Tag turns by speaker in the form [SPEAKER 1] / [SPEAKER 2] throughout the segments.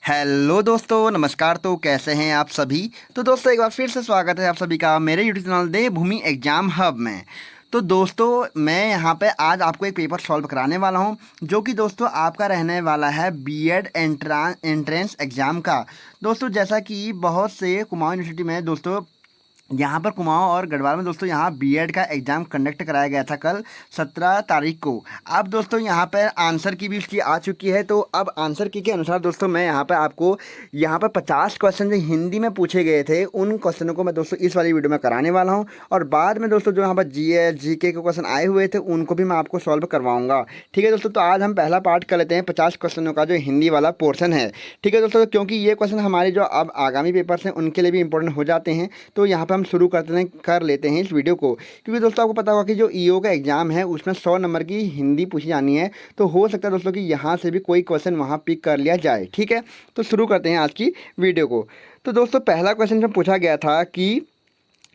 [SPEAKER 1] Hello दोस्तों, नमस्कार। तो कैसे हैं आप सभी। तो दोस्तों, एक बार फिर से स्वागत है आप सभी का मेरे यूट्यूब चैनल देवभूमि एग्जाम हब में। तो दोस्तों, मैं यहाँ पे आज आपको एक पेपर सॉल्व कराने वाला हूँ, जो कि दोस्तों आपका रहने वाला है बीएड एंट्रेंस एग्ज़ाम का। दोस्तों, जैसा कि बहुत से कुमाऊं यूनिवर्सिटी में दोस्तों, यहाँ पर कुमाऊं और गढ़वाल में दोस्तों यहाँ बीएड का एग्ज़ाम कंडक्ट कराया गया था कल 17 तारीख को। अब दोस्तों यहाँ पर आंसर की भी उसकी आ चुकी है। तो अब आंसर की के अनुसार दोस्तों मैं यहाँ पर आपको यहाँ पर 50 क्वेश्चन जो हिंदी में पूछे गए थे, उन क्वेश्चनों को मैं दोस्तों इस वाली वीडियो में कराने वाला हूँ। और बाद में दोस्तों जो यहाँ पर जीएस जीके के क्वेश्चन आए हुए थे, उनको भी मैं आपको सॉल्व करवाऊँगा। ठीक है दोस्तों, तो आज हम पहला पार्ट कर लेते हैं 50 क्वेश्चनों का जो हिंदी वाला पोर्सन है। ठीक है दोस्तों, क्योंकि ये क्वेश्चन हमारे जो अब आगामी पेपर्स हैं उनके लिए भी इंपॉर्टेंट हो जाते हैं। तो यहाँ पर हम शुरू कर लेते हैं इस वीडियो को, क्योंकि दोस्तों आपको पता होगा कि जो ईओ का एग्ज़ाम है उसमें 100 नंबर की हिंदी पूछी जानी है। तो हो सकता है दोस्तों कि यहाँ से भी कोई क्वेश्चन वहाँ पिक कर लिया जाए। ठीक है, तो शुरू करते हैं आज की वीडियो को। तो दोस्तों पहला क्वेश्चन में पूछा गया था कि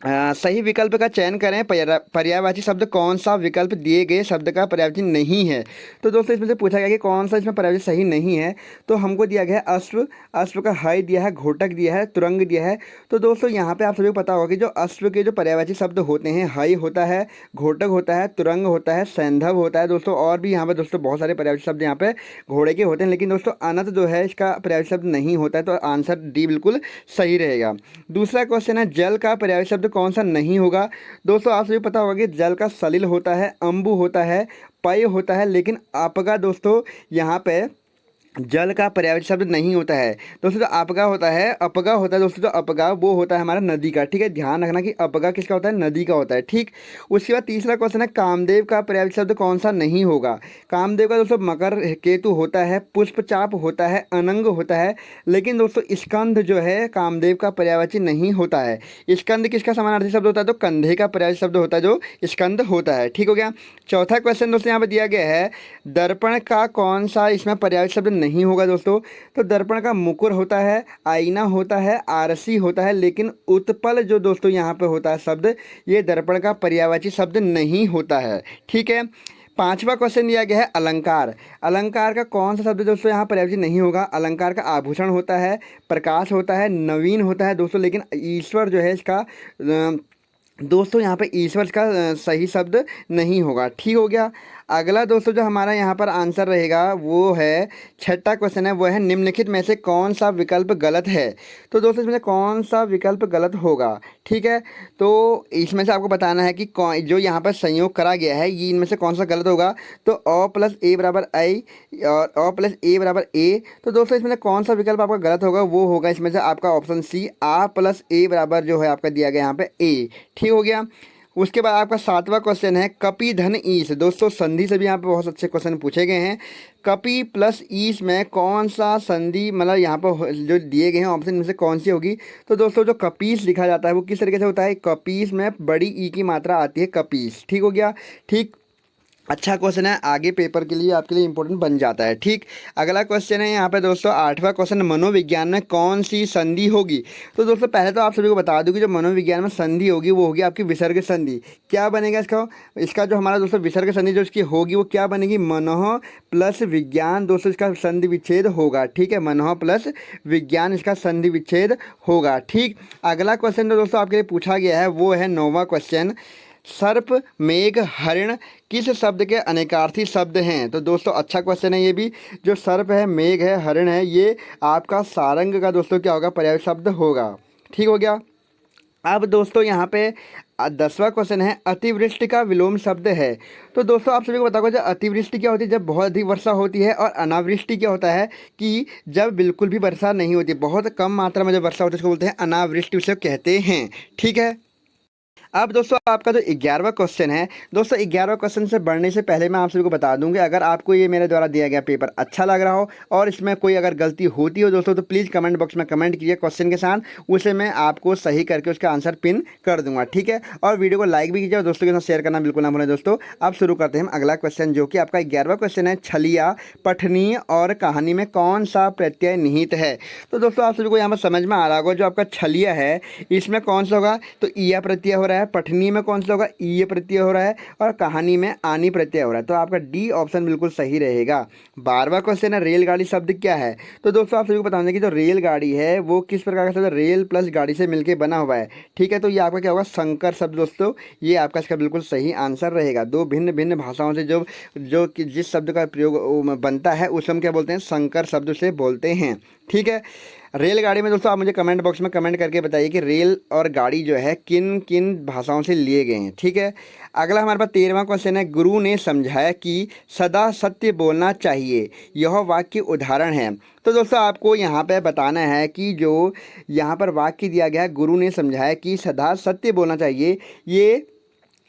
[SPEAKER 1] सही विकल्प का चयन करें। पर्यायवाची शब्द कौन सा विकल्प दिए गए शब्द का पर्यायवाची नहीं है। तो दोस्तों इसमें से पूछा गया कि कौन सा इसमें पर्यायवाची सही नहीं है। तो हमको दिया गया है अश्व, अश्व का हय दिया है, घोटक दिया है, तुरंग दिया है। तो दोस्तों यहाँ पे आप सभी को पता होगा कि जो अश्व के जो पर्यायवाची शब्द होते हैं, हय होता है, घोटक होता है, तुरंग होता है, सैंधव होता है दोस्तों, और भी यहाँ पर दोस्तों बहुत सारे पर्यायवाची शब्द यहाँ पे घोड़े के होते हैं। लेकिन दोस्तों अनंत जो है इसका पर्यायवाची शब्द नहीं होता है। तो आंसर डी बिल्कुल सही रहेगा। दूसरा क्वेश्चन है जल का पर्यायवाची शब्द कौन सा नहीं होगा। दोस्तों आप सभी पता होगा कि जल का सलिल होता है, अम्बु होता है, पय होता है, लेकिन आपका दोस्तों यहाँ पे जल का पर्यायवाची शब्द नहीं होता है। दोस्तों जो अपगा होता है, अपगा होता है दोस्तों, जो अपगा वो होता है हमारा नदी का। ठीक है, ध्यान रखना कि अपगा किसका होता है, नदी का होता है। ठीक, उसके बाद तीसरा क्वेश्चन है कामदेव का पर्यायवाची शब्द कौन सा नहीं होगा। कामदेव का दोस्तों मकर केतु होता है, पुष्पचाप होता है, अनंग होता है, लेकिन दोस्तों स्कंद जो है कामदेव का पर्यायवाची नहीं होता है। स्कंद किसका समानार्थी शब्द होता है, तो कंधे का पर्यायवाची शब्द होता है जो स्कंद होता है। ठीक हो गया। चौथा क्वेश्चन दोस्तों यहाँ पर दिया गया है दर्पण का कौन सा इसमें पर्यायवाची शब्द नहीं होगा। दोस्तों तो दर्पण का मुकुर होता है, आईना होता है, आरसी होता है, लेकिन उत्पल जो दोस्तों यहाँ पे होता है शब्द, ये दर्पण का पर्यायवाची शब्द नहीं होता है। ठीक है। पांचवा क्वेश्चन दिया गया है अलंकार। अलंकार का कौन सा शब्द दोस्तों यहाँ पर्यायवाची नहीं होगा। अलंकार का आभूषण होता है, प्रकाश होता है, नवीन होता है दोस्तों, लेकिन ईश्वर जो है इसका दोस्तों यहाँ पे ईश्वर का सही शब्द नहीं होगा। ठीक हो गया। अगला दोस्तों जो हमारा यहाँ पर आंसर रहेगा वो है छठा क्वेश्चन है, वो है निम्नलिखित में से कौन सा विकल्प गलत है। तो दोस्तों इसमें से कौन सा विकल्प गलत होगा। ठीक है, तो इसमें से आपको बताना है कि कौन जो यहाँ पर संयोग करा गया है ये इनमें से कौन सा गलत होगा। तो अ प्लस ए बराबर आई और अ प्लस ए बराबर ए। तो दोस्तों इसमें से कौन सा विकल्प आपका गलत होगा, वो होगा इसमें से आपका ऑप्शन सी, आ प्लस ए बराबर जो है आपका दिया गया यहाँ पे ए। ठीक हो गया। उसके बाद आपका सातवां क्वेश्चन है कपि धन ईश। दोस्तों संधि से भी यहाँ पे बहुत अच्छे क्वेश्चन पूछे गए हैं। कपि प्लस ईश में कौन सा संधि मतलब यहाँ पर जो दिए गए हैं ऑप्शन में से कौन सी होगी। तो दोस्तों जो कपीस लिखा जाता है वो किस तरीके से होता है, कपीस में बड़ी ई की मात्रा आती है, कपीस। ठीक हो गया। ठीक, अच्छा क्वेश्चन है, आगे पेपर के लिए आपके लिए इंपॉर्टेंट बन जाता है। ठीक, अगला क्वेश्चन है यहाँ पे दोस्तों आठवां क्वेश्चन, मनोविज्ञान में कौन सी संधि होगी। तो दोस्तों पहले तो आप सभी को बता दूं कि जो मनोविज्ञान में संधि होगी वो होगी आपकी विसर्ग संधि। क्या बनेगा इसका, इसका जो हमारा दोस्तों विसर्ग संधि जो इसकी होगी वो क्या बनेगी, मनोह प्लस विज्ञान। दोस्तों इसका संधि विच्छेद होगा। ठीक है, मनोह प्लस विज्ञान इसका संधि विच्छेद होगा। ठीक, अगला क्वेश्चन जो दोस्तों आपके लिए पूछा गया है वो है 9वां क्वेश्चन, सर्प मेघ हरिण किस शब्द के अनेकार्थी शब्द हैं। तो दोस्तों अच्छा क्वेश्चन है ये भी। जो सर्प है, मेघ है, हरिण है, ये आपका सारंग का दोस्तों क्या होगा, पर्यायवाची शब्द होगा। ठीक हो गया। अब दोस्तों यहाँ पे 10वां क्वेश्चन है अतिवृष्टि का विलोम शब्द है। तो दोस्तों आप सभी को बताओ जब अतिवृष्टि क्या होती है, जब बहुत अधिक वर्षा होती है, और अनावृष्टि क्या होता है कि जब बिल्कुल भी वर्षा नहीं होती, बहुत कम मात्रा में जब वर्षा होती है उसको बोलते हैं अनावृष्टि, उसे कहते हैं। ठीक है। अब दोस्तों आपका जो 11वां क्वेश्चन है, दोस्तों 11वां क्वेश्चन से बढ़ने से पहले मैं आप सभी को बता दूंगा, अगर आपको ये मेरे द्वारा दिया गया पेपर अच्छा लग रहा हो और इसमें कोई अगर गलती होती हो दोस्तों, तो प्लीज़ कमेंट बॉक्स में कमेंट कीजिए क्वेश्चन के साथ, उसे मैं आपको सही करके उसका आंसर पिन कर दूंगा। ठीक है, और वीडियो को लाइक भी कीजिए और दोस्तों के साथ शेयर करना बिल्कुल ना भूलें। दोस्तों अब शुरू करते हैं हम अगला क्वेश्चन, जो कि आपका 11वां क्वेश्चन है, छलिया पठनीय और कहानी में कौन सा प्रत्यय निहित है। तो दोस्तों आप सभी को यहाँ पर समझ में आ रहा होगा, जो आपका छलिया है इसमें कौन सा होगा, तो ईया प्रत्यय हो रहा है, पठनी में कौन सा होगा, ई प्रत्यय हो रहा है, और कहानी में आनी प्रत्यय हो रहा है। तो आपका डी ऑप्शन बिल्कुल सही रहेगा। 12वां क्वेश्चन है रेलगाड़ी शब्द क्या है। तो दोस्तों आप सभी को बता दें कि जो रेलगाड़ी है वो किस प्रकार का शब्द है, रेल प्लस गाड़ी से मिलकर बना हुआ है। ठीक है, तो ये आपका क्या होगा, संकर शब्द दोस्तों, ये आपका इसका बिल्कुल सही आंसर रहेगा। दो भिन्न भिन्न भाषाओं से जो जो कि जिस शब्द का प्रयोग बनता है उसे हम क्या बोलते हैं, संकर शब्द से बोलते हैं। ठीक है, रेलगाड़ी में दोस्तों आप मुझे कमेंट बॉक्स में कमेंट करके बताइए कि रेल और गाड़ी जो है किन किन भाषाओं से लिए गए हैं। ठीक है, अगला हमारे पास 13वां क्वेश्चन है, गुरु ने समझाया कि सदा सत्य बोलना चाहिए, यह वाक्य उदाहरण है। तो दोस्तों आपको यहाँ पे बताना है कि जो यहाँ पर वाक्य दिया गया है, गुरु ने समझाया कि सदा सत्य बोलना चाहिए, ये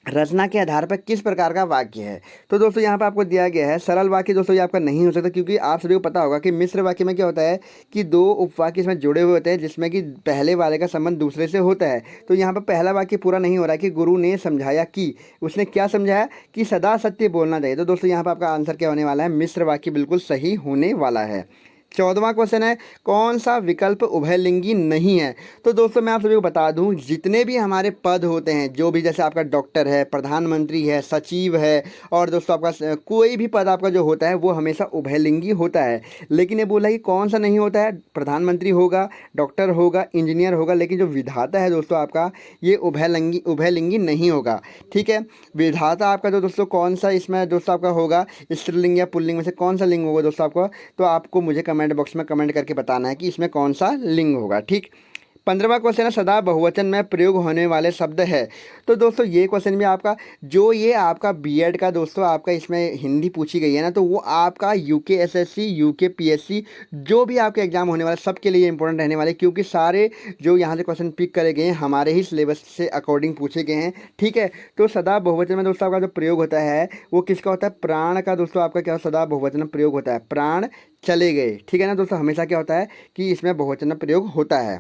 [SPEAKER 1] रचना के आधार पर किस प्रकार का वाक्य है। तो दोस्तों यहाँ पर आपको दिया गया है सरल वाक्य। दोस्तों ये आपका नहीं हो सकता, क्योंकि आप सभी को पता होगा कि मिश्र वाक्य में क्या होता है कि दो उपवाक्य इसमें जुड़े हुए होते हैं, जिसमें कि पहले वाले का संबंध दूसरे से होता है। तो यहाँ पर पहला वाक्य पूरा नहीं हो रहा है कि गुरु ने समझाया कि, उसने क्या समझाया कि सदा सत्य बोलना चाहिए। तो दोस्तों यहाँ पर आपका आंसर क्या होने वाला है, मिश्र वाक्य बिल्कुल सही होने वाला है। 14वां क्वेश्चन है, कौन सा विकल्प उभयलिंगी नहीं है। तो दोस्तों मैं आप सभी को बता दूं, जितने भी हमारे पद होते हैं, जो भी जैसे आपका डॉक्टर है, प्रधानमंत्री है, सचिव है, और दोस्तों आपका कोई भी पद आपका जो होता है वो हमेशा उभयलिंगी होता है। लेकिन ये बोला कि कौन सा नहीं होता है, प्रधानमंत्री होगा, डॉक्टर होगा, इंजीनियर होगा, लेकिन जो विधाता है दोस्तों आपका, ये उभयलिंगी नहीं होगा। ठीक है, विधाता आपका जो दोस्तों कौन सा इसमें दोस्तों आपका होगा, स्त्रीलिंग या पुल्लिंग में से कौन सा लिंग होगा दोस्तों आपको, तो आपको मुझे कमेंट बॉक्स में कमेंट करके बताना है कि इसमें कौन सा लिंग होगा। ठीक, 15वां क्वेश्चन है, सदा बहुवचन में प्रयोग होने वाले शब्द है। तो दोस्तों ये क्वेश्चन भी आपका, जो ये आपका बीएड का दोस्तों आपका इसमें हिंदी पूछी गई है ना, तो वो आपका यूके एसएससी, यूके पीएससी, जो भी आपके एग्जाम होने वाले सबके लिए इंपॉर्टेंट रहने वाले, क्योंकि सारे जो यहाँ से क्वेश्चन पिक करे गए हैं हमारे ही सिलेबस से अकॉर्डिंग पूछे गए हैं। ठीक है, तो सदा बहुवचन में दोस्तों आपका जो प्रयोग होता है वो किसका होता है, प्राण का दोस्तों आपका क्या सदा बहुवचन में प्रयोग होता है, प्राण चले गए। ठीक है ना दोस्तों, हमेशा क्या होता है कि इसमें बहुवचन में प्रयोग होता है।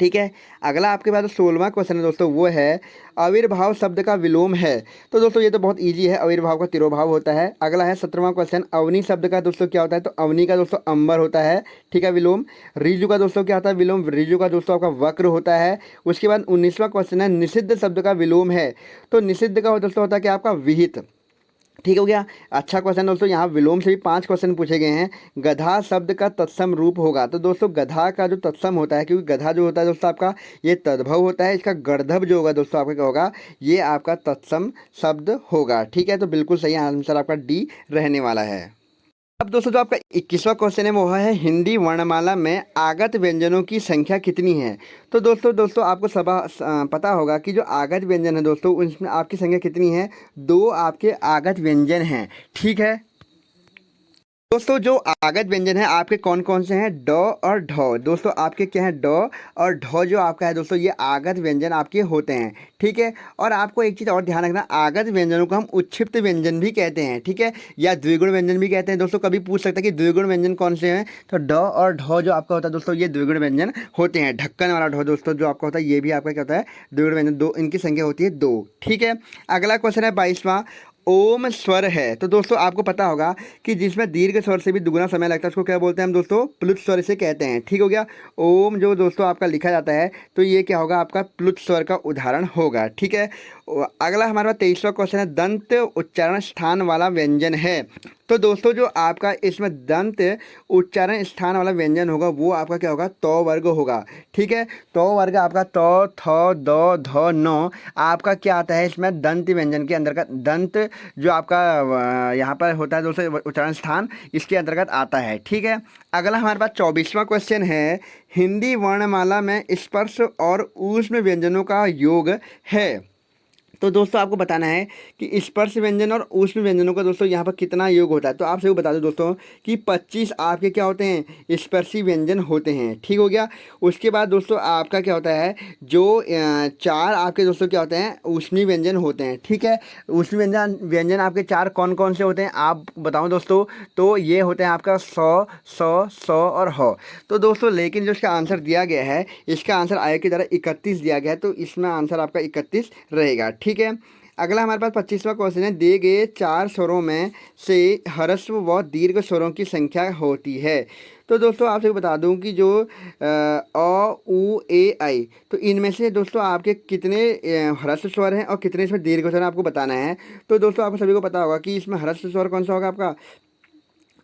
[SPEAKER 1] ठीक है, अगला आपके पास 16वां क्वेश्चन है दोस्तों, वो है आविर्भाव शब्द का विलोम है। तो दोस्तों ये तो बहुत इजी है, आविर्भाव का तिरोभाव होता है। अगला है 17वां क्वेश्चन, अवनी शब्द का दोस्तों क्या होता है, तो अवनी का दोस्तों अंबर होता है। ठीक है, विलोम। रिजु का दोस्तों क्या होता है, विलोम, रिजु का दोस्तों आपका वक्र होता है। उसके बाद 19वां क्वेश्चन है, निषिद्ध शब्द का विलोम है। तो निषिद्ध का दोस्तों होता है क्या, आपका विहित। ठीक हो गया, अच्छा क्वेश्चन दोस्तों, यहाँ विलोम से भी 5 क्वेश्चन पूछे गए हैं। गधा शब्द का तत्सम रूप होगा। तो दोस्तों गधा का जो तत्सम होता है, क्योंकि गधा जो होता है दोस्तों आपका ये तद्भव होता है, इसका गर्धव जो होगा दोस्तों आपका क्या होगा, ये आपका तत्सम शब्द होगा। ठीक है, तो बिल्कुल सही आंसर आपका डी रहने वाला है। अब दोस्तों जो आपका 21वां क्वेश्चन है वो है, हिंदी वर्णमाला में आगत व्यंजनों की संख्या कितनी है। तो दोस्तों आपको सब पता होगा कि जो आगत व्यंजन है दोस्तों उसमें आपकी संख्या कितनी है, 2 आपके आगत व्यंजन हैं। ठीक है दोस्तों, जो आगत व्यंजन है आपके कौन कौन से हैं, ड और ढ। दोस्तों आपके क्या है, ड और ढ जो आपका है दोस्तों, ये आगत व्यंजन आपके होते हैं। ठीक है, और आपको एक चीज़ और ध्यान रखना, आगत व्यंजनों को हम उत्क्षिप्त व्यंजन भी कहते हैं। ठीक है, या द्विगुण व्यंजन भी कहते हैं। दोस्तों कभी पूछ सकते हैं कि द्विगुण व्यंजन कौन से हैं, तो ड और ढ जो आपका होता है दोस्तों, ये द्विगुण व्यंजन होते हैं। ढक्कन वाला ढ दोस्तों जो आपका होता है, ये भी आपका क्या होता है, द्विगुण व्यंजन। 2 इनकी संख्या होती है 2। ठीक है, अगला क्वेश्चन है 22वां, ओम स्वर है। तो दोस्तों आपको पता होगा कि जिसमें दीर्घ स्वर से भी दुगुना समय लगता है उसको क्या बोलते हैं हम दोस्तों, प्लुत स्वर से कहते हैं। ठीक हो गया, ओम जो दोस्तों आपका लिखा जाता है तो ये क्या होगा, आपका प्लुत स्वर का उदाहरण होगा। ठीक है, अगला हमारे पास 23वां क्वेश्चन है, दंत उच्चारण स्थान वाला व्यंजन है। तो दोस्तों जो आपका इसमें दंत उच्चारण स्थान वाला व्यंजन होगा वो आपका क्या होगा, तो वर्ग होगा। ठीक है, तो वर्ग आपका तो, थ, द, ध, न आपका क्या आता है इसमें, दंत व्यंजन के अंतर्गत। दंत जो आपका यहाँ पर होता है दोस्तों उच्चारण स्थान, इसके अंतर्गत आता है। ठीक है, अगला हमारे पास 24वां क्वेश्चन है, हिंदी वर्णमाला में स्पर्श और ऊष्म व्यंजनों का योग है। तो दोस्तों आपको बताना है कि स्पर्श व्यंजन और ऊष्म व्यंजनों का दोस्तों यहाँ पर कितना योग होता है। तो आप सभी बता दो दोस्तों कि 25 आपके क्या होते हैं, स्पर्शी व्यंजन होते हैं। ठीक हो गया, उसके बाद दोस्तों आपका क्या होता है, जो 4 आपके दोस्तों क्या होते हैं, ऊष्मी व्यंजन होते हैं। ठीक है, ऊष्मी व्यंजन आपके 4 कौन कौन से होते हैं आप बताओ दोस्तों, तो ये होते हैं आपका सौ और ह। तो दोस्तों लेकिन जो इसका आंसर दिया गया है, इसका आंसर आय की तरह 31 दिया गया है, तो इसमें आंसर आपका 31 रहेगा। ठीक है, अगला हमारे पास 25वां क्वेश्चन है, दिए गए 4 स्वरों में से ह्रस्व व दीर्घ स्वरों की संख्या होती है। तो दोस्तों आपसे बता दूं कि जो अ उ ए आई, तो इनमें से दोस्तों आपके कितने ह्रस्व स्वर हैं और कितने इसमें दीर्घ स्वर हैं आपको बताना है। तो दोस्तों आपको सभी को पता होगा कि इसमें ह्रस्व स्वर कौन सा होगा आपका,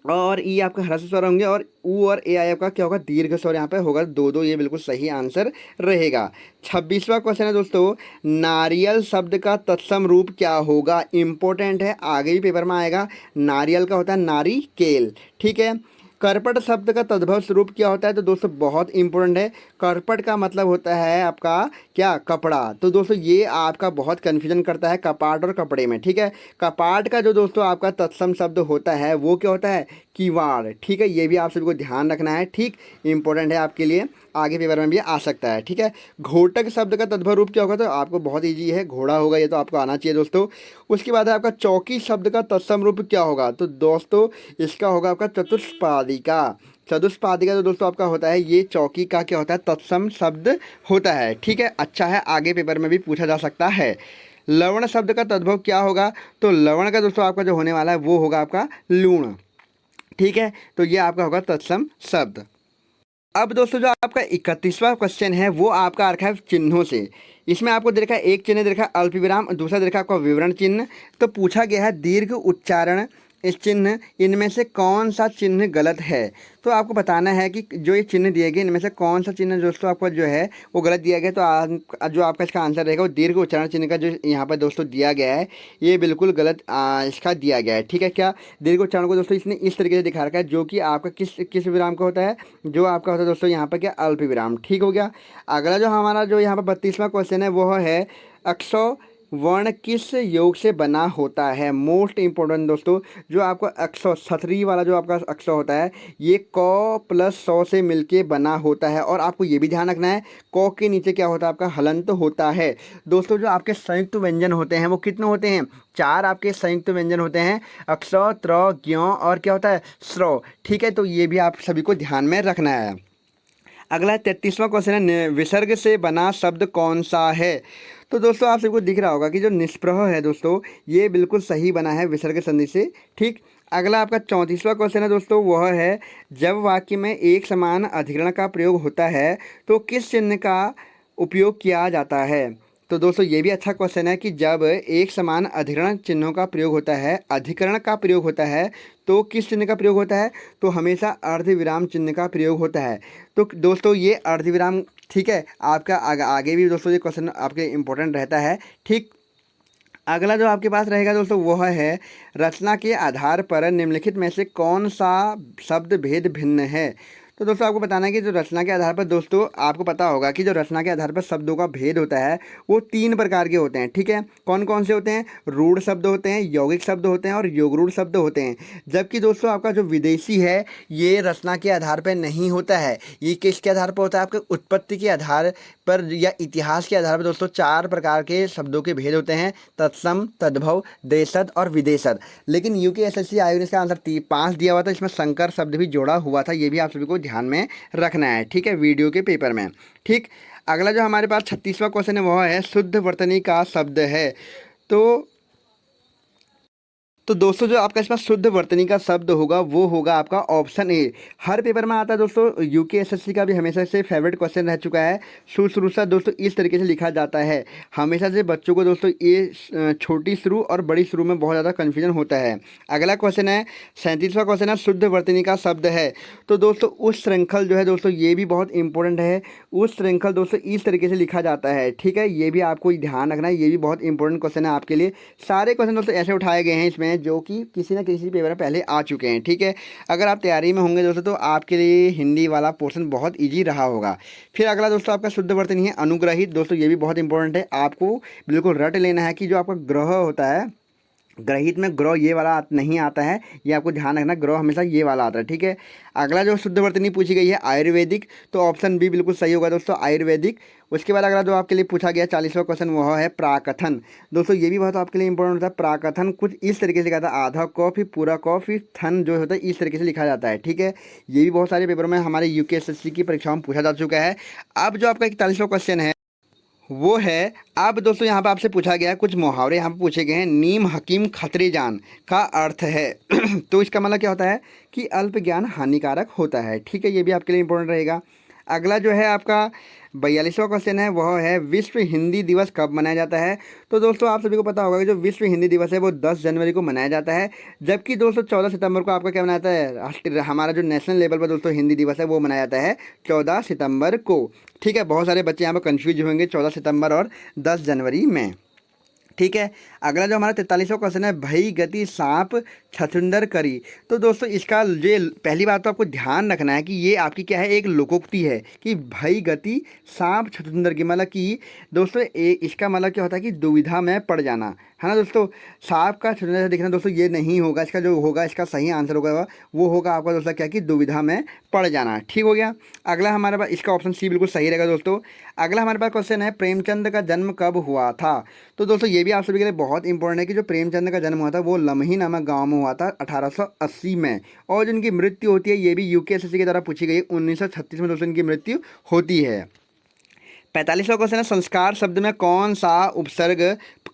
[SPEAKER 1] और ई आपका ह्रस्व स्वर होंगे, और ऊ और ए आई आपका क्या होगा, दीर्घ स्वर यहाँ पे होगा। दो दो, ये बिल्कुल सही आंसर रहेगा। 26वां क्वेश्चन है दोस्तों, नारियल शब्द का तत्सम रूप क्या होगा। इंपॉर्टेंट है, आगे भी पेपर में आएगा। नारियल का होता है नारिकेल, ठीक है। करपट शब्द का तद्भव स्वरूप क्या होता है, तो दोस्तों बहुत इंपॉर्टेंट है। करपट का मतलब होता है आपका क्या, कपड़ा। तो दोस्तों ये आपका बहुत कन्फ्यूजन करता है कपाट और कपड़े में, ठीक है। कपाट का जो दोस्तों आपका तत्सम शब्द होता है वो क्या होता है, किवाड़, ठीक है। ये भी आप सभी को ध्यान रखना है, ठीक, इंपॉर्टेंट है आपके लिए, आगे पेपर में भी आ सकता है, ठीक है। घोटक शब्द का तद्भव रूप क्या होगा, तो आपको बहुत ईजी है, घोड़ा होगा, ये तो आपको आना चाहिए दोस्तों। उसके बाद है आपका चौकी शब्द का तत्सम रूप क्या होगा, तो दोस्तों इसका होगा आपका चतुष्पादिका। चतुष्पादिका तो दोस्तों आपका होता है, ये चौकी का क्या होता है, तत्सम शब्द होता है, ठीक है। अच्छा है, आगे पेपर में भी पूछा जा सकता है। लवण शब्द का तद्भव क्या होगा, तो लवण का दोस्तों आपका जो होने वाला है वो होगा आपका लूण, ठीक है। तो ये आपका होगा तत्सम शब्द। अब दोस्तों जो आपका 31वां क्वेश्चन है वो आपका आ रखा है चिन्हों से। इसमें आपको दे रखा है, एक चिन्ह दे रखा है अल्प विराम, दूसरा दे रखा है आपका विवरण चिन्ह। तो पूछा गया है दीर्घ उच्चारण इस चिन्ह, इनमें से कौन सा चिन्ह गलत है। तो आपको बताना है कि जो ये चिन्ह दिए गए इनमें से कौन सा चिन्ह दोस्तों आपको जो है वो गलत दिया गया है। तो जो आपका इसका आंसर रहेगा वो दीर्घ उच्चारण चिन्ह का जो यहाँ पर दोस्तों दिया गया है ये बिल्कुल गलत इसका दिया गया है, ठीक है। क्या दीर्घ उच्चारण को दोस्तों इसने इस तरीके से दिखा रखा है, जो कि आपका किस किस विराम का होता है, जो आपका होता है दोस्तों यहाँ पर क्या, अल्प विराम, ठीक हो गया। अगला जो हमारा जो यहाँ पर 32वां क्वेश्चन है वो है, अक्षौ वर्ण किस योग से बना होता है। मोस्ट इंपॉर्टेंट दोस्तों, जो आपका अक्षौ छतरी वाला जो आपका अक्षौ होता है ये क प्लस सौ से मिलके बना होता है। और आपको ये भी ध्यान रखना है, क के नीचे क्या होता है आपका हलंत होता है। दोस्तों जो आपके संयुक्त व्यंजन होते हैं वो कितने होते हैं, 4 आपके संयुक्त व्यंजन होते हैं, अक्षौ, त्र, ज्ञ और क्या होता है, स्रौ, ठीक है। तो ये भी आप सभी को ध्यान में रखना है। अगला 33वां क्वेश्चन है, विसर्ग से बना शब्द कौन सा है। तो दोस्तों आप सबको दिख रहा होगा कि जो निष्प्रह है दोस्तों ये बिल्कुल सही बना है विसर्ग संधि से, ठीक। अगला आपका 34वां क्वेश्चन है दोस्तों, वह है, जब वाक्य में एक समान अधिकरण का प्रयोग होता है तो किस चिन्ह का उपयोग किया जाता है। तो दोस्तों ये भी अच्छा क्वेश्चन है कि जब एक समान अधिकरण चिन्हों का प्रयोग होता है, अधिकरण का प्रयोग होता है, तो किस चिन्ह का प्रयोग होता है, तो हमेशा अर्धविराम चिन्ह का प्रयोग होता है। तो दोस्तों ये अर्धविराम, ठीक है, आपका आगे भी दोस्तों ये क्वेश्चन आपके इंपॉर्टेंट रहता है, ठीक। अगला जो आपके पास रहेगा दोस्तों वह है, रचना के आधार पर निम्नलिखित में से कौन सा शब्द भेद भिन्न है। तो दोस्तों आपको बताना है कि जो रचना के आधार पर दोस्तों आपको पता होगा कि जो रचना के आधार पर शब्दों का भेद होता है वो 3 प्रकार के होते हैं, ठीक है। कौन कौन से होते हैं, रूढ़ शब्द होते हैं, यौगिक शब्द होते हैं और योगरूढ़ शब्द होते हैं। जबकि दोस्तों आपका जो विदेशी है ये रचना के आधार पर नहीं होता है, ये किसके आधार पर होता है, आपके उत्पत्ति के आधार पर या इतिहास के आधार पर दोस्तों 4 प्रकार के शब्दों के भेद होते हैं, तत्सम, तद्भव, देशज और विदेशज। लेकिन यूकेएसएससी आयोग ने इसका आंसर 5 दिया हुआ था, इसमें संकर शब्द भी जोड़ा हुआ था, ये भी आप सभी को ध्यान में रखना है, ठीक है, वीडियो के पेपर में, ठीक। अगला जो हमारे पास 36वां क्वेश्चन है वह है, शुद्ध वर्तनी का शब्द है। तो दोस्तों जो आपका इसमें शुद्ध वर्तनी का शब्द होगा वो होगा आपका ऑप्शन ए। हर पेपर में आता है दोस्तों, यूकेएसएससी का भी हमेशा से फेवरेट क्वेश्चन रह चुका है। शुश्रूषा दोस्तों इस तरीके से लिखा जाता है, हमेशा से बच्चों को दोस्तों ये छोटी शुरू और बड़ी शुरू में बहुत ज़्यादा कन्फ्यूजन होता है। अगला क्वेश्चन है 37वां क्वेश्चन है, शुद्ध वर्तनी का शब्द है। तो दोस्तों उस श्रृंखल जो है दोस्तों ये भी बहुत इंपॉर्टेंट है, उस श्रृंखल दोस्तों इस तरीके से लिखा जाता है, ठीक है। ये भी आपको ध्यान रखना है, ये भी बहुत इंपॉर्टेंट क्वेश्चन है आपके लिए। सारे क्वेश्चन दोस्तों ऐसे उठाए गए हैं इसमें जो कि किसी न किसी पेपर में पहले आ चुके हैं, ठीक है। अगर आप तैयारी में होंगे दोस्तों तो आपके लिए हिंदी वाला पोर्शन बहुत इजी रहा होगा। फिर अगला दोस्तों आपका शुद्ध वर्तनी है अनुग्रहित। दोस्तों ये भी बहुत इंपॉर्टेंट है, आपको बिल्कुल रट लेना है कि जो आपका ग्रह होता है, ग्रहित में ग्रह ये वाला नहीं आता है, ये आपको ध्यान रखना, ग्रह हमेशा ये वाला आता है, ठीक है। अगला जो शुद्ध वर्तनी पूछी गई है आयुर्वेदिक, तो ऑप्शन बी बिल्कुल सही होगा दोस्तों, आयुर्वेदिक। उसके बाद अगला जो आपके लिए पूछा गया 40वां क्वेश्चन वह है प्राकथन। दोस्तों ये भी बहुत आपके लिए इंपॉर्टेंट होता है, प्राकथन कुछ इस तरीके से लिखा था, आधा क फिर पूरा क फिर थन जो होता है इस तरीके से लिखा जाता है, ठीक है। ये भी बहुत सारे पेपरों में हमारे यूकेएसएससी की परीक्षाओं में पूछा जा चुका है। अब जो आपका 41वां क्वेश्चन है वो है, अब दोस्तों यहाँ पे आपसे पूछा गया है कुछ मुहावरे यहाँ पे पूछे गए हैं। नीम हकीम खतरे जान का अर्थ है तो इसका मतलब क्या होता है कि अल्प ज्ञान हानिकारक होता है। ठीक है, ये भी आपके लिए इंपॉर्टेंट रहेगा। अगला जो है आपका 42वां क्वेश्चन है, वह है विश्व हिंदी दिवस कब मनाया जाता है। तो दोस्तों आप सभी को पता होगा कि जो विश्व हिंदी दिवस है वो 10 जनवरी को मनाया जाता है, जबकि दोस्तों 14 सितंबर को आपका क्या मनाया जाता है, राष्ट्रीय हमारा जो नेशनल लेवल पर दोस्तों हिंदी दिवस है वो मनाया जाता है 14 सितंबर को। ठीक है, बहुत सारे बच्चे यहाँ पर कन्फ्यूज होंगे 14 सितंबर और 10 जनवरी में। ठीक है, अगला जो हमारा 43वां क्वेश्चन है, भई गति सांप छछूंदर करी। तो दोस्तों इसका ये पहली बात तो आपको ध्यान रखना है कि ये आपकी क्या है, एक लोकोक्ति है कि भई गति सांप छछूंदर की, मतलब कि दोस्तों इसका मतलब क्या होता है कि दुविधा में पड़ जाना, है ना दोस्तों। सांप का छछूंदर से दिखना दोस्तों ये नहीं होगा, इसका जो होगा, इसका सही आंसर होगा वो होगा आपका दोस्तों क्या कि दुविधा में पड़ जाना। ठीक हो गया। अगला हमारे पास इसका ऑप्शन सी बिल्कुल सही रहेगा दोस्तों। अगला हमारे पास क्वेश्चन है, प्रेमचंद का जन्म कब हुआ था। तो दोस्तों ये भी आप सभी के लिए बहुत इंपॉर्टेंट है कि जो प्रेमचंद का जन्म हुआ था वो लम्ही नामक गांव में हुआ था 1880 में, और जिनकी मृत्यु होती है ये भी यूकेएसएससी के द्वारा पूछी गई 1936 में दोस्तों इनकी मृत्यु होती है। 45वां क्वेश्चन है, संस्कार शब्द में कौन सा उपसर्ग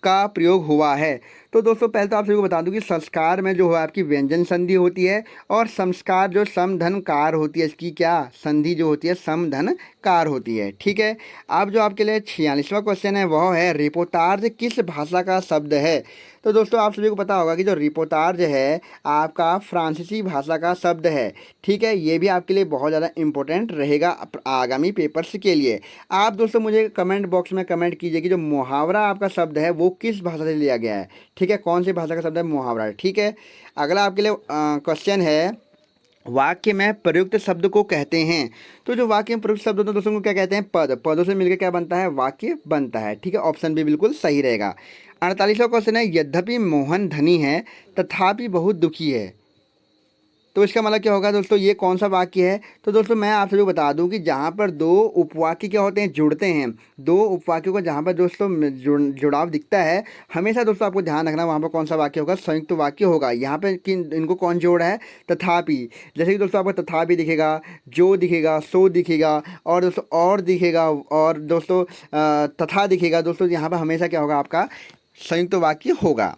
[SPEAKER 1] का प्रयोग हुआ है। तो दोस्तों पहले तो आप सभी को बता दूं कि संस्कार में जो है आपकी व्यंजन संधि होती है, और संस्कार जो समधन कार होती है, इसकी क्या संधि जो होती है समधन कार होती है। ठीक है, अब जो आपके लिए 46वां क्वेश्चन है वह है, रिपोर्टार्ज किस भाषा का शब्द है। तो दोस्तों आप सभी को पता होगा कि जो रिपोर्टार्ज है आपका फ्रांसीसी भाषा का शब्द है। ठीक है, ये भी आपके लिए बहुत ज़्यादा इंपॉर्टेंट रहेगा आगामी पेपर्स के लिए। आप दोस्तों मुझे कमेंट बॉक्स में कमेंट कीजिए कि जो मुहावरा आपका शब्द है वो किस भाषा से लिया गया है। ठीक है, कौन सी भाषा का शब्द है मुहावरा। ठीक है, अगला आपके लिए क्वेश्चन है, वाक्य में प्रयुक्त शब्द को कहते हैं। तो जो वाक्य में प्रयुक्त शब्द होते हैं दोस्तों को क्या कहते हैं, पद। पदों से मिलकर क्या बनता है, वाक्य बनता है। ठीक है, ऑप्शन भी बिल्कुल सही रहेगा। 48वां क्वेश्चन है, यद्यपि मोहन धनी है तथापि बहुत दुखी है। तो इसका मतलब क्या होगा दोस्तों, ये कौन सा वाक्य है। तो दोस्तों मैं आप सभी को बता दूं कि जहाँ पर दो उपवाक्य क्या होते हैं, जुड़ते हैं, दो उपवाक्यों को जहाँ पर दोस्तों जुड़ाव दिखता है, हमेशा दोस्तों आपको ध्यान रखना वहाँ पर कौन सा वाक्य होगा, संयुक्त वाक्य होगा। यहाँ पे किन इनको कौन जोड़ा है, तथापि। जैसे कि दोस्तों आपको तथापि दिखेगा, जो दिखेगा, सो दिखेगा, और दोस्तों और दिखेगा, और दोस्तों तथा दिखेगा। दोस्तों यहाँ पर हमेशा क्या होगा, आपका संयुक्त वाक्य होगा।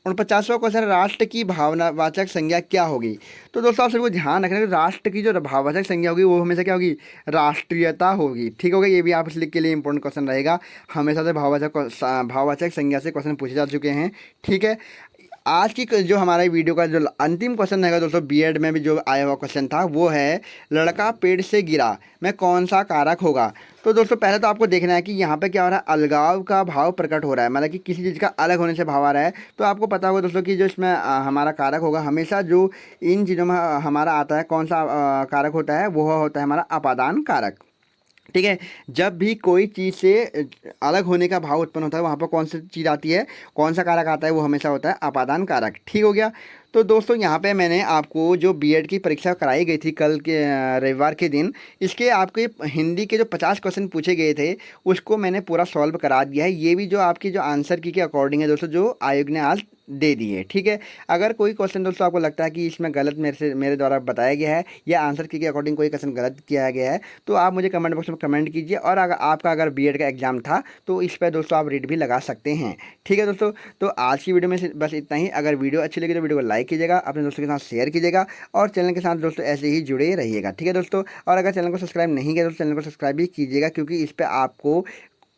[SPEAKER 1] और 50वां क्वेश्चन, राष्ट्र की भावनावाचक संज्ञा क्या होगी। तो दोस्तों आप सभी को ध्यान रखना कि राष्ट्र की जो भाववाचक संज्ञा होगी वो हमेशा क्या होगी, राष्ट्रीयता होगी। ठीक होगा, ये भी आप इसलिए के लिए इंपॉर्टेंट क्वेश्चन रहेगा। हमेशा से भाववाचक संज्ञा से क्वेश्चन पूछे जा चुके हैं। ठीक है, आज की जो हमारा वीडियो का जो अंतिम क्वेश्चन रहेगा दोस्तों, बीएड में भी जो आया हुआ क्वेश्चन था वो है, लड़का पेड़ से गिरा में कौन सा कारक होगा। तो दोस्तों पहले तो आपको देखना है कि यहाँ पे क्या हो रहा है, अलगाव का भाव प्रकट हो रहा है, मतलब कि किसी चीज़ का अलग होने से भाव आ रहा है। तो आपको पता होगा दोस्तों कि जो इसमें हमारा कारक होगा, हमेशा जो इन चीज़ों में हमारा आता है कौन सा कारक होता है, वो होता है हमारा अपादान कारक। ठीक है, जब भी कोई चीज़ से अलग होने का भाव उत्पन्न होता है वहाँ पर कौन सी चीज़ आती है, कौन सा कारक आता है, वो हमेशा होता है अपादान कारक। ठीक हो गया। तो दोस्तों यहाँ पे मैंने आपको जो बीएड की परीक्षा कराई गई थी कल के रविवार के दिन, इसके आपके हिंदी के जो 50 क्वेश्चन पूछे गए थे उसको मैंने पूरा सॉल्व करा दिया है। ये भी जो आपकी जो आंसर की के अकॉर्डिंग है दोस्तों, जो आयोग ने आज दे दी है। ठीक है, अगर कोई क्वेश्चन दोस्तों आपको लगता है कि इसमें गलत मेरे द्वारा बताया गया है, या आंसर की के अकॉर्डिंग कोई क्वेश्चन गलत किया गया है, तो आप मुझे कमेंट बॉक्स में कमेंट कीजिए। और अगर आपका अगर बीएड का एग्जाम था तो इस पर दोस्तों आप रीड भी लगा सकते हैं। ठीक है दोस्तों, तो आज की वीडियो में बस इतना ही। अगर वीडियो अच्छी लगी तो वीडियो को लाइक कीजिएगा, अपने दोस्तों के साथ शेयर कीजिएगा, और चैनल के साथ दोस्तों ऐसे ही जुड़े रहिएगा। ठीक है दोस्तों, और अगर चैनल को सब्सक्राइब नहीं किया तो चैनल को सब्सक्राइब भी कीजिएगा, क्योंकि इस पर आपको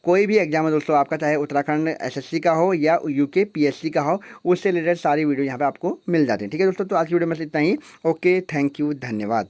[SPEAKER 1] कोई भी एग्जाम है दोस्तों आपका, चाहे उत्तराखंड एसएससी का हो या यूके पीएससी का हो, उससे रिलेटेड सारी वीडियो यहाँ पे आपको मिल जाती है। ठीक है दोस्तों, तो आज की वीडियो में इतना ही। ओके, थैंक यू, धन्यवाद।